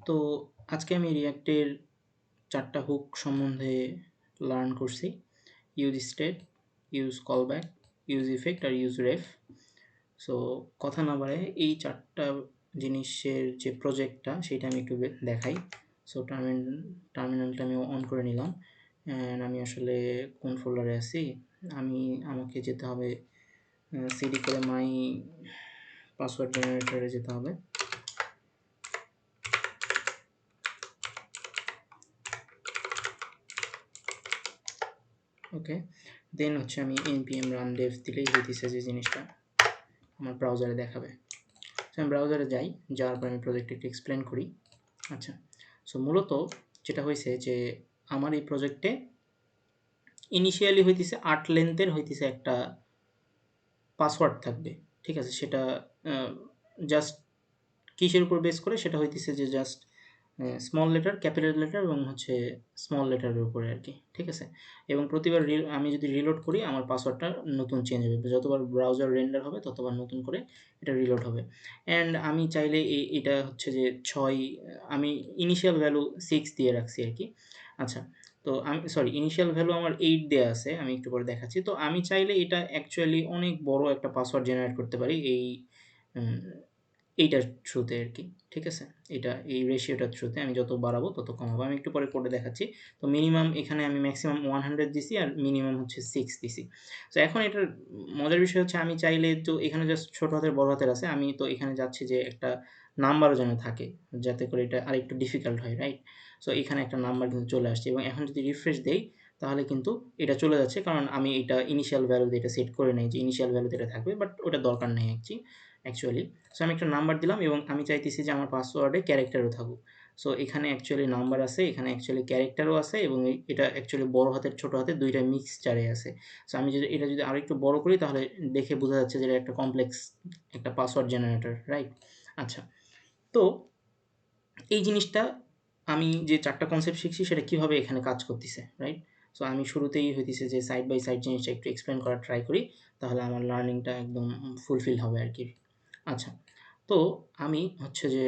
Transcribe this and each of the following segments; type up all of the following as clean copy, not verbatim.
তো আজকে আমি রিঅ্যাক্টের 4 টা হুক সম্বন্ধে লার্ন করছি। Use state, use callback, use effect আর ইউজ রেফ। সো কথা না বাড়ায় এই 4 টা জিনিসের যে প্রজেক্টটা সেটা আমি একটু দেখাই। সো টার্মিনালটা আমি অন করে নিলাম। অ্যান্ড আমি আসলে কোন ফোল্ডারে আছি? আমাকে যেতে হবে সিডি করে মাই পাসওয়ার্ড জেনারেটরে যেতে হবে। ওকে, দেন হচ্ছে আমি npm run dev দিলেই হইতেছে যে জিনিসটা আমার ব্রাউজারে দেখাবে। সো আমি ব্রাউজারে যাই, যাওয়ার পর আমি প্রজেক্টটা একটু এক্সপ্লেন করি। আচ্ছা, সো মূলত যেটা হয়েছে যে আমার এই প্রজেক্টে ইনিশিয়ালি হইতেছে 8 লেন্থের হইতেছে একটা পাসওয়ার্ড থাকবে। ঠিক আছে, সেটা জাস্ট কিসের উপর বেস করে সেটা হইতেছে যে just small letter, capital letter এবং হচ্ছে স্মল লেটারের উপরে আর কি। ঠিক আছে, এবং প্রতিবার আমি যদি রিলোড করি আমার পাসওয়ার্ডটা নতুন চেঞ্জ হবে, যতবার ব্রাউজার রেন্ডার হবে ততবার নতুন করে এটা রিলোড হবে। অ্যান্ড আমি চাইলে এটা হচ্ছে যে 6, আমি ইনিশিয়াল ভ্যালু 6 দিয়ে রাখছি আর কি। আচ্ছা, তো আমি ইনিশিয়াল ভ্যালু আমার 8 দেয়া আছে, আমি একটু পরে দেখাচ্ছি। তো আমি চাইলে এটা অ্যাকচুয়ালি অনেক বড় একটা পাসওয়ার্ড জেনারেট করতে পারি এইটার থ্রুতে আর কি। ঠিক আছে, এই রেশিওটার থ্রুতে আমি যত বাড়াবো তত কমাবো। আমি একটু পরে কোডে দেখাচ্ছি। তো মিনিমাম এখানে আমি ম্যাক্সিমাম 100 দিছি আর মিনিমাম হচ্ছে 6 দিছি। তো এখন এটার মজার বিষয় হচ্ছে আমি চাইলে তো এখানে জাস্ট ছোট হাতের বড় হাতের আছে, আমি তো এখানে যাচ্ছি যে একটা নাম্বারও যেন থাকে, যাতে করে এটা আরেকটু ডিফিকাল্ট হয়, রাইট? সো এখানে একটা নাম্বার কিন্তু চলে আসছে এবং এখন যদি রিফ্রেশ দেই তাহলে কিন্তু এটা চলে যাচ্ছে, কারণ আমি এটা ইনিশিয়াল ভ্যালুতে এটা সেট করে নেই যে ইনিশিয়াল ভ্যালুতে এটা থাকবে, বাট ওটা দরকার নেই অ্যাকচুয়ালি। সো আমি একটা নাম্বার দিলাম এবং আমি চাইতেছি যে আমার পাসওয়ার্ডে ক্যারেক্টারও থাকুক। সো এখানে অ্যাকচুয়ালি নাম্বার আছে, এখানে অ্যাকচুয়ালি ক্যারেক্টারও আছে এবং এটা অ্যাকচুয়ালি বড় হাতের ছোট হাতের 2 টা মিক্সচারে আছে। সো আমি যদি এটা আরেকটু বড় করি তাহলে দেখে বোঝা যাচ্ছে যে এটা একটা কমপ্লেক্স একটা পাসওয়ার্ড জেনারেটর, রাইট? আচ্ছা, তো এই জিনিসটা আমি যে 4 টা কনসেপ্ট শিখছি সেটা কীভাবে এখানে কাজ করতেছে, রাইট? সো আমি শুরুতেই হইতেছে যে সাইড বাই সাইড জিনিসটা একটু এক্সপ্লেন করার ট্রাই করি, তাহলে আমার লার্নিংটা একদম ফুলফিল হবে আর কি। আচ্ছা, তো আমি হচ্ছে যে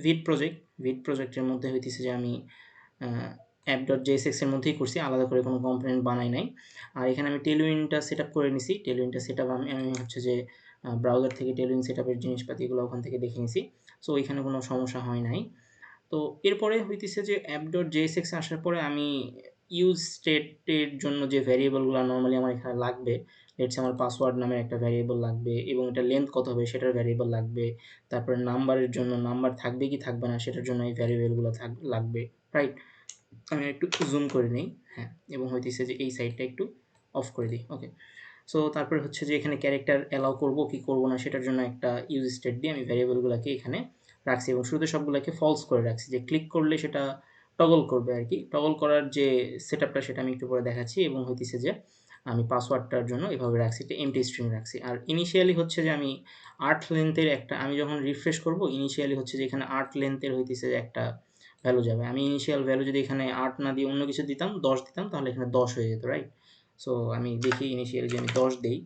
ভিড প্রজেক্টের মধ্যে হইতেছে যে আমি app.jsx এর মধ্যেই করছি, আলাদা করে কোনো কম্পোনেন্ট বানাই নাই। আর এখানে আমি টেলউইনটা সেট আপ করে নিছি। টেলউইনটা সেট আপ আমি হচ্ছে যে ব্রাউজার থেকে টেলউইন সেট আপের জিনিসপাতিগুলো ওখান থেকে দেখে নিছি। সো এখানে কোনো সমস্যা হয় নাই। তো এরপরে হইতেছে যে app.jsx আসার পরে আমি ইউজ স্টেটের জন্য যে ভ্যারিয়েবলগুলো নরমালি আমার এখানে লাগবে, লেটস আমার পাসওয়ার্ড নামের একটা ভ্যারিয়েবল লাগবে এবং এটা লেন্থ কত হবে সেটার ভ্যারিয়েবল লাগবে। তারপরে নাম্বারের জন্য নাম্বার থাকবে কি থাকবে না সেটার জন্য এই ভ্যারিয়েবলগুলো লাগবে, রাইট? আমি একটু জুম করে নেই, হ্যাঁ, এবং হইতেছে যে এই সাইডটা একটু অফ করে দিই। ওকে, সো তারপরে হচ্ছে যে এখানে ক্যারেক্টার অ্যালাউ করবো কি করবো না সেটার জন্য একটা ইউজ স্টেট দিয়ে আমি ভ্যারিয়েবলগুলোকে এখানে রাখছি এবং শুরুতে সবগুলোকে ফলস করে রাখছি, যে ক্লিক করলে সেটা টগল করবে আর কি। টগল করার যে সেট আপটা সেটা আমি একটু পরে দেখাচ্ছি এবং হইতেছে যে আমি পাসওয়ার্ডটার জন্য এভাবে রাখছি, একটা এমটি স্ট্রিং রাখছি। আর ইনিশিয়ালি হচ্ছে যে আমি 8 লেন্থের একটা, আমি যখন রিফ্রেশ করবো ইনিশিয়ালি হচ্ছে যে এখানে 8 লেন্থের হইতেছে যে একটা ভ্যালু যাবে। আমি ইনিশিয়াল ভ্যালু যদি এখানে 8 না দিয়ে অন্য কিছু দিতাম, 10 দিতাম, তাহলে এখানে 10 হয়ে যেত, রাইট? সো আমি দেখি ইনিশিয়ালি যে আমি 10 দেই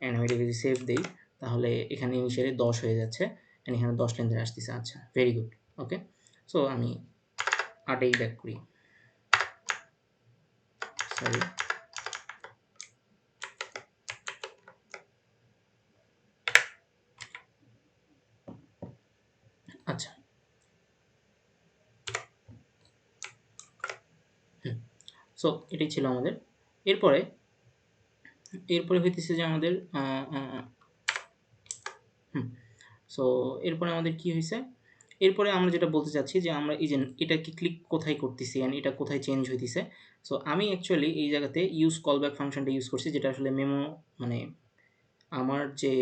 অ্যান্ড আমি এটাকে যদি সেভ দেই তাহলে এখানে ইনিশিয়ালি 10 হয়ে যাচ্ছে অ্যান্ড এখানে 10 লেন্থের আসতেছে। আচ্ছা, ভেরি গুড। ওকে, সো আমি 8এই ব্যাক করি, সরি। আচ্ছা, সো এটাই ছিল আমাদের। এরপরে হইতেছে যে আমাদের সো এরপরে আমাদের কি হয়েছে, এরপরে আমরা যেটা বলতে চাচ্ছি যে আমরা এই যে এটাকে ক্লিক কোথায় করতেছি অ্যান্ড এটা কোথায় চেঞ্জ হইতেছে। সো আমি অ্যাকচুয়ালি এই জায়গাতে ইউজ কলব্যাক ফাংশনটা ইউজ করছি, যেটা আসলে মানে আমার যে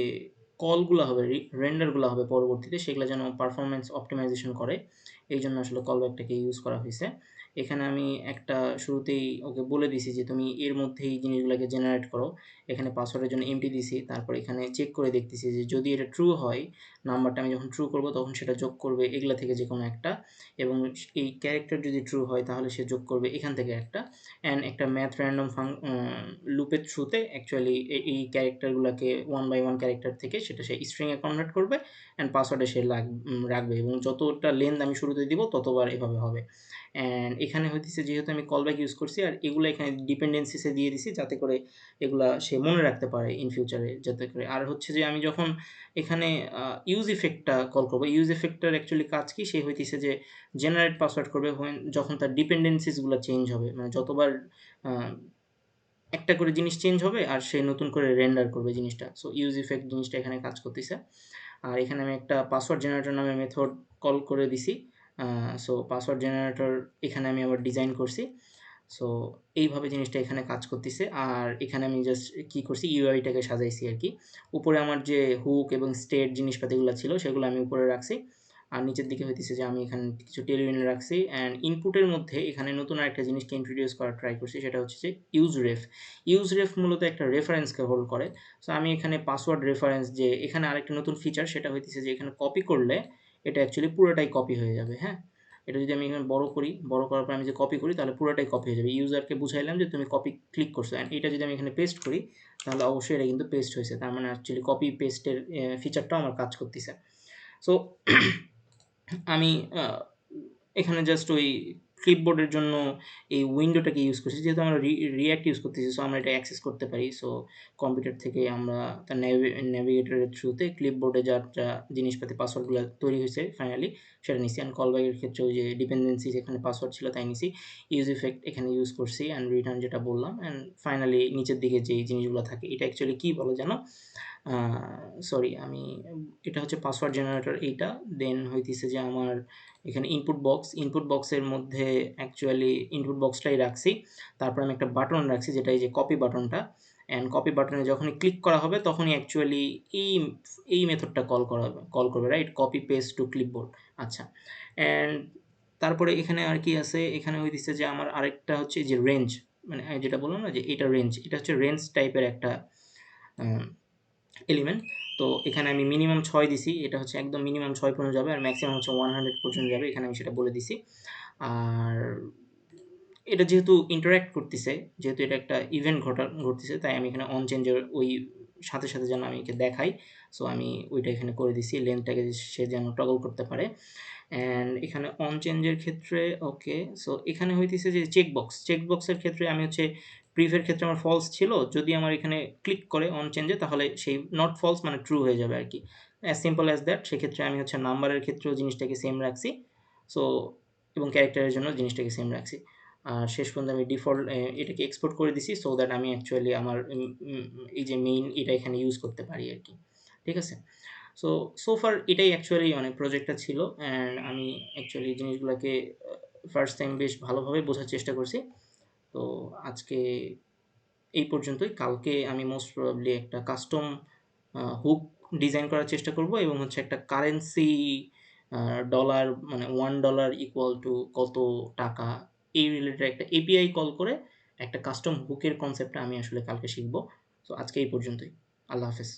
কলগুলো হবে, রেন্ডারগুলো হবে পরবর্তীতে, সেগুলো যেন পারফরম্যান্স অপটিমাইজেশন করে এই জন্য আসলে কলব্যাকটাকে ইউজ করা হয়েছে। এখানে আমি একটা শুরুতেই ওকে বলে দিছি যে তুমি এর মধ্যেই জিনিসগুলোকে জেনারেট করো। এখানে পাসওয়ার্ডের জন্য এমটি দিছি, তারপর এখানে চেক করে দেখতেছি যে যদি এটা ট্রু হয়, নাম্বারটা আমি যখন ট্রু করব তখন সেটা যোগ করবে এগুলা থেকে যে কোনো একটা, এবং এই ক্যারেক্টার যদি ট্রু হয় তাহলে সে যোগ করবে এখান থেকে একটা, অ্যান্ড একটা ম্যাথ র্যান্ডম লুপের থ্রুতে অ্যাকচুয়ালি এই ক্যারেক্টারগুলোকে ওয়ান বাই ওয়ান ক্যারেক্টার থেকে সেটা সে স্ট্রিংয়ে কনভার্ট করবে অ্যান্ড পাসওয়ার্ডে সে রাখবে, এবং যতটা লেন্থ আমি শুরুতে দিব ততবার এভাবে হবে। অ্যান্ড এখানে হইতেছে যেহেতু আমি কলব্যাক ইউজ করছি, আর এগুলো এখানে ডিপেন্ডেন্সিসে দিয়ে দিছি যাতে করে এগুলা সে মনে রাখতে পারে ইন ফিউচারে, যাতে করে। আর হচ্ছে যে আমি যখন এখানে ইউজ ইফেক্টটা কল করবো, ইউজ ইফেক্টটার অ্যাকচুয়ালি কাজ কি, সে হইতেছে যে জেনারেট পাসওয়ার্ড করবে যখন তার ডিপেন্ডেন্সিসগুলো চেঞ্জ হবে, মানে যতবার একটা করে জিনিস চেঞ্জ হবে আর সে নতুন করে রেন্ডার করবে জিনিসটা। সো ইউজ ইফেক্ট জিনিসটা এখানে কাজ করতেছে। আর এখানে আমি একটা পাসওয়ার্ড জেনারেটর নামে মেথড কল করে দিছি। সো পাসওয়ার্ড জেনারেটর এখানে আমি আবার ডিজাইন করছি। সো এইভাবে জিনিসটা এখানে কাজ করতেছে। আর এখানে আমি জাস্ট কী করছি, ইউআইটাকে সাজাইছি আর কি। উপরে আমার যে হুক এবং স্টেট জিনিসপাতিগুলো ছিল সেগুলো আমি উপরে রাখছি, আর নিচের দিকে হইতেছে যে আমি এখানে কিছু টেলউইন রাখছি। অ্যান্ড ইনপুটের মধ্যে এখানে নতুন আরেকটা জিনিসকে ইন্ট্রোডিউস করার ট্রাই করছি, সেটা হচ্ছে যে ইউজ রেফ মূলত একটা রেফারেন্সকে হোল্ড করে। সো আমি এখানে পাসওয়ার্ড রেফারেন্স, যে এখানে আরেকটা নতুন ফিচার সেটা হইতেছে যে এখানে কপি করলে এটা অ্যাকচুয়ালি পুরোটাই কপি হয়ে যাবে। হ্যাঁ, এটা যদি আমি এখানে বড় করি, বড় করার পর আমি যে কপি করি তাহলে পুরোটাই কপি হয়ে যাবে। ইউজারকে বুঝাইলাম যে তুমি কপি ক্লিক করছো, অ্যান্ড এটা যদি আমি এখানে পেস্ট করি তাহলে অবশ্যই এটা কিন্তু পেস্ট হয়েছে, তার মানে অ্যাকচুয়ালি কপি পেস্টের ফিচারটাও আমার কাজ করতেছে। সো আমি এখানে জাস্ট ওই ক্লিপবোর্ডের জন্য এই উইন্ডোটাকে ইউজ করছি, যেহেতু আমরা রিঅ্যাক্ট ইউজ করতেছি, সো আমরা এটা অ্যাক্সেস করতে পারি। সো কম্পিউটার থেকে আমরা তার ন্যাভিগেটরের থ্রুতে ক্লিপবোর্ডে যা জিনিসপাতি পাসওয়ার্ডগুলো তৈরি হয়েছে ফাইনালি সেটা নিছি। অ্যান্ড কলব্যাকের ক্ষেত্রে ওই যে ডিপেন্ডেন্সি যেখানে পাসওয়ার্ড ছিল তাই নিছি, ইউজ ইফেক্ট এখানে ইউজ করছি, অ্যান্ড রিটার্ন যেটা বললাম। অ্যান্ড ফাইনালি নিচের দিকে যেই জিনিসগুলো থাকে এটা অ্যাকচুয়ালি কী বলে জানো, সরি আমি, এটা হচ্ছে পাসওয়ার্ড জেনারেটর এইটা। দেন হইতেছে যে আমার এখানে ইনপুট বক্সের মধ্যে অ্যাকচুয়ালি ইনপুট বক্সটাই রাখছি। তারপর আমি একটা বাটন রাখছি যেটা এই যে কপি বাটনটা, অ্যান্ড কপি বাটনে যখনই ক্লিক করা হবে তখনই অ্যাকচুয়ালি এই এই মেথডটা কল করবে, right, copy paste to clipboard. আচ্ছা, অ্যান্ড তারপরে এখানে আর কি আছে, এখানে হইতেছে যে আমার আরেকটা হচ্ছে যে রেঞ্জ, মানে যেটা বললাম না যে এটা রেঞ্জ, এটা হচ্ছে রেঞ্জ টাইপের একটা এলিমেন্ট। তো এখানে আমি মিনিমাম 6 দিছি, এটা হচ্ছে একদম মিনিমাম 6 পর্যন্ত যাবে, আর ম্যাক্সিমাম হচ্ছে 100 পর্যন্ত যাবে, এখানে আমি সেটা বলে দিছি। আর এটা যেহেতু ইন্টারঅ্যাক্ট করতেছে, যেহেতু এটা একটা ইভেন্ট ঘটতেছে, তাই আমি এখানে অন চেঞ্জের ওই সাথে সাথে যেন আমি একে দেখাই। সো আমি ওইটা এখানে করে দিছি, লেন্থটাকে সে যেন টগল করতে পারে। অ্যান্ড এখানে অন চেঞ্জের ক্ষেত্রে ওকে, সো এখানে হইতেছে যে চেকবক্সের ক্ষেত্রে আমি হচ্ছে প্রিভের ক্ষেত্রে আমার ফলস ছিল, যদি আমার এখানে ক্লিক করে অন চেঞ্জে তাহলে সেই নট ফলস মানে ট্রু হয়ে যাবে আর কি, অ্যাজ সিম্পল অ্যাজ দ্যাট। সেক্ষেত্রে আমি হচ্ছে নাম্বারের ক্ষেত্রেও জিনিসটাকে সেম রাখছি। সো এবং ক্যারেক্টারের জন্য জিনিসটাকে সেম রাখছি। আর শেষ পর্যন্ত আমি ডিফল্ট এটাকে এক্সপোর্ট করে দিছি, সো দ্যাট আমি অ্যাকচুয়ালি আমার এই যে মেইন এটা এখানে ইউজ করতে পারি আর কি। ঠিক আছে? সো ফার এটাই অ্যাকচুয়ালি মানে প্রজেক্টটা ছিল, অ্যান্ড আমি অ্যাকচুয়ালি জিনিসগুলোকে ফার্স্ট টাইম বেশ ভালোভাবে বোঝার চেষ্টা করছি। তো আজকে এই পর্যন্তই। কালকে আমি মোস্ট প্রবাবলি একটা কাস্টম হুক ডিজাইন করার চেষ্টা করব, এবং হচ্ছে একটা কারেন্সি ডলার, মানে $1 ইকুয়াল টু কত টাকা, এই রিলেটেড একটা এপিআই কল করে একটা কাস্টম হুকের কনসেপ্টটা আমি আসলে কালকে শিখব। সো আজকে এই পর্যন্তই। আল্লাহ হাফেজ।